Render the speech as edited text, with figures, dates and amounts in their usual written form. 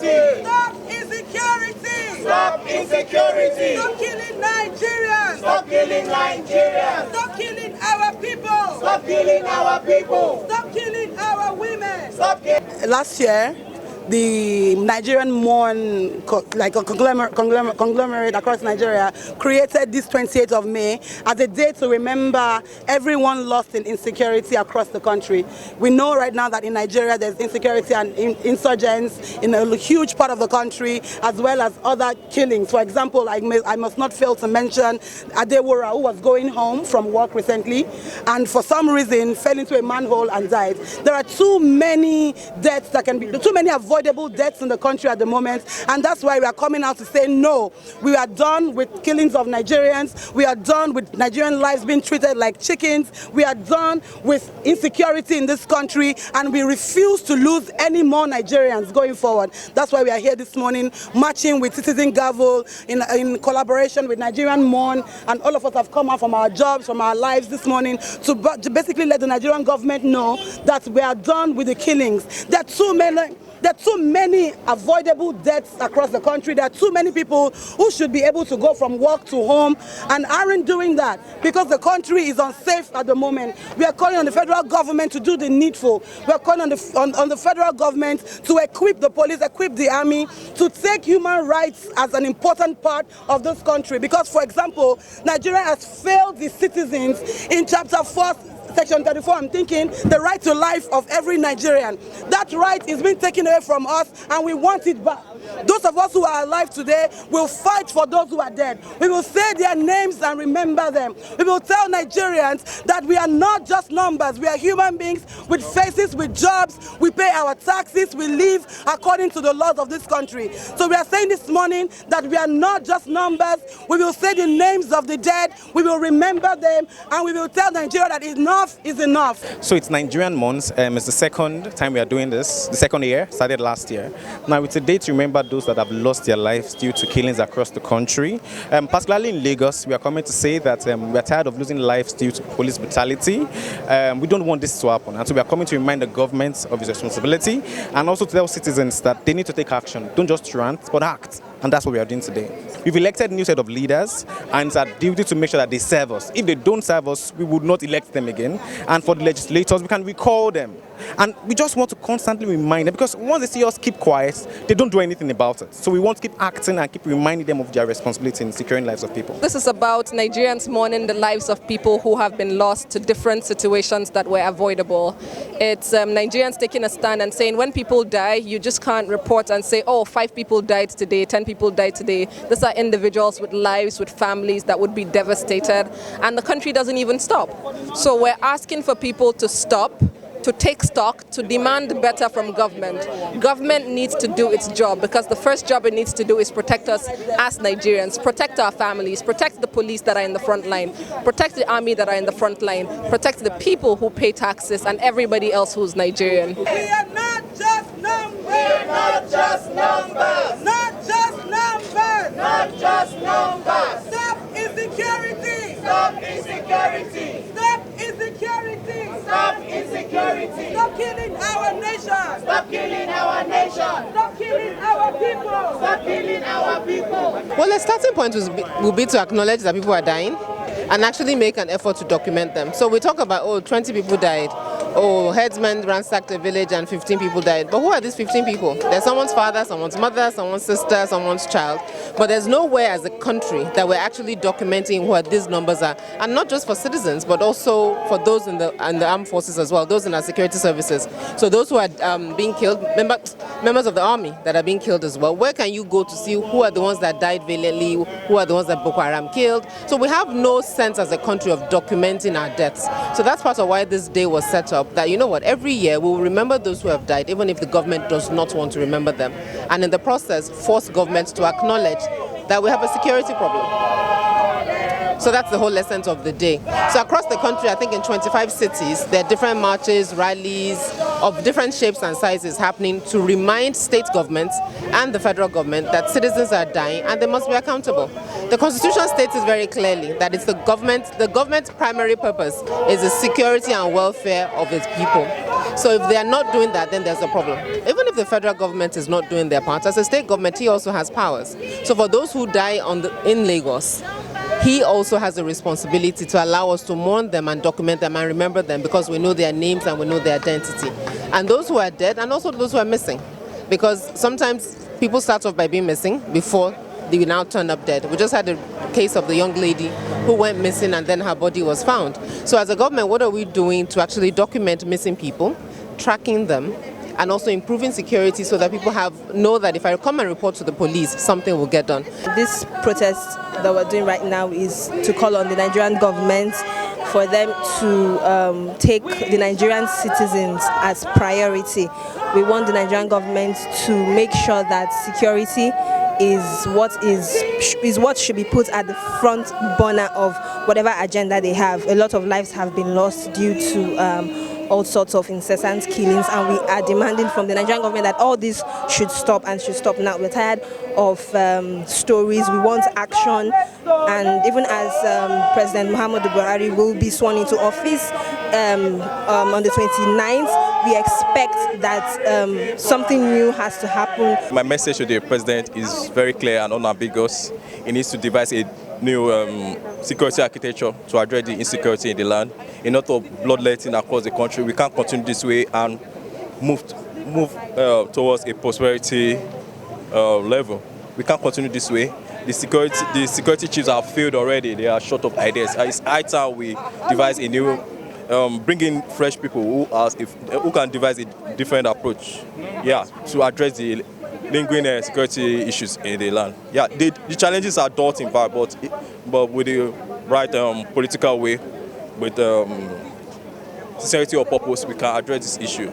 insecurity. Stop insecurity. Stop insecurity. Stop killing Nigerians. Stop killing Nigerians. Stop killing our people. Stop killing our people. Stop killing our women. Stop killing. Last year, the Nigerian Mourn, like a conglomerate across Nigeria, created this 28th of May as a day to remember everyone lost in insecurity across the country. We know right now that in Nigeria there's insecurity and insurgents in a huge part of the country, as well as other killings. For example, I must not fail to mention Adewora, who was going home from work recently and for some reason fell into a manhole and died. There are too many deaths that can be, too many avoidable deaths in the country at the moment, and that's why we are coming out to say no. We are done with killings of Nigerians. We are done with Nigerian lives being treated like chickens. We are done with insecurity in this country, and we refuse to lose any more Nigerians going forward. That's why we are here this morning marching with Citizen Gavel in collaboration with Nigerian Mourn, and all of us have come out from our jobs, from our lives this morning to basically let the Nigerian government know that we are done with the killings. There are too many avoidable deaths across the country. There are too many people who should be able to go from work to home and aren't doing that because the country is unsafe at the moment. We are calling on the federal government to do the needful. We are calling on the federal government to equip the police, equip the army, to take human rights as an important part of this country. Because, for example, Nigeria has failed the citizens in Chapter 4, Section 34, I'm thinking the right to life of every Nigerian. That right is being taken away from us and we want it back. Those of us who are alive today will fight for those who are dead. We will say their names and remember them. We will tell Nigerians that we are not just numbers. We are human beings with faces, with jobs. We pay our taxes. We live according to the laws of this country. So we are saying this morning that we are not just numbers. We will say the names of the dead. We will remember them and we will tell Nigeria that enough is enough. So it's Nigerian Mourns. It's the second time we are doing this. The second year, started last year. Now it's a day to remember those that have lost their lives due to killings across the country. Particularly in Lagos, we are coming to say that we are tired of losing lives due to police brutality. We don't want this to happen. And so we are coming to remind the government of its responsibility and also to tell citizens that they need to take action. Don't just rant, but act. And that's what we are doing today. We've elected a new set of leaders, and it's our duty to make sure that they serve us. If they don't serve us, we would not elect them again. And for the legislators, we can recall them. And we just want to constantly remind them, because once they see us keep quiet, they don't do anything about it. So we want to keep acting and keep reminding them of their responsibility in securing lives of people. This is about Nigerians mourning the lives of people who have been lost to different situations that were avoidable. It's Nigerians taking a stand and saying when people die, you just can't report and say, oh, 5 people died today, 10 people died today. These are individuals with lives, with families that would be devastated, and the country doesn't even stop. So we're asking for people to stop, to take stock, to demand better from government. Government needs to do its job, because the first job it needs to do is protect us as Nigerians, protect our families, protect the police that are in the front line, protect the army that are in the front line, protect the people who pay taxes and everybody else who's Nigerian. We are not just numbers. We are not just numbers. Not just numbers. Not just numbers. Stop insecurity. Stop insecurity. Stop insecurity. Stop insecurity. Stop killing our nation. Stop killing our nation. Stop killing our people. Stop killing our people. Well, the starting point will be to acknowledge that people are dying and actually make an effort to document them. So we talk about, oh, 20 people died. Oh, headsmen ransacked a village and 15 people died. But who are these 15 people? There's someone's father, someone's mother, someone's sister, someone's child. But there's nowhere as a country that we're actually documenting what these numbers are. And not just for citizens, but also for those in the armed forces as well, those in our security services. So those who are being killed, members of the army that are being killed as well. Where can you go to see who are the ones that died valiantly, who are the ones that Boko Haram killed? So we have no sense as a country of documenting our deaths. So that's part of why this day was set up. That, you know what, every year we will remember those who have died, even if the government does not want to remember them. And in the process, force governments to acknowledge that we have a security problem. So that's the whole essence of the day. So across the country, I think in 25 cities, there are different marches, rallies of different shapes and sizes happening to remind state governments and the federal government that citizens are dying and they must be accountable. The Constitution states it very clearly that it's the government's primary purpose is the security and welfare of its people. So if they are not doing that, then there's a problem. Even if the federal government is not doing their part, as a state government, he also has powers. So for those who die in Lagos, he also has a responsibility to allow us to mourn them and document them and remember them, because we know their names and we know their identity. And those who are dead, and also those who are missing. Because sometimes people start off by being missing before they now turn up dead. We just had a case of the young lady who went missing and then her body was found. So as a government, what are we doing to actually document missing people, tracking them, and also improving security so that people know that if I come and report to the police, something will get done. This protest that we're doing right now is to call on the Nigerian government for them to take the Nigerian citizens as priority. We want the Nigerian government to make sure that security is what should be put at the front burner of whatever agenda they have. A lot of lives have been lost due to all sorts of incessant killings, and we are demanding from the Nigerian government that all this should stop, and should stop now. We're tired of stories. We want action, and even as President Muhammadu Buhari will be sworn into office on the 29th, we expect that something new has to happen. My message to the president is very clear and unambiguous. He needs to devise a new security architecture to address the insecurity in the land. Enough of bloodletting across the country. We can't continue this way and move towards a prosperity level. We can't continue this way. The security chiefs have failed already. They are short of ideas. It's high time we devise a new, bring in fresh people who can devise a different approach, to address the lingering security issues in the land. The challenges are daunting, but with the right political way, with sincerity of purpose, we can address this issue.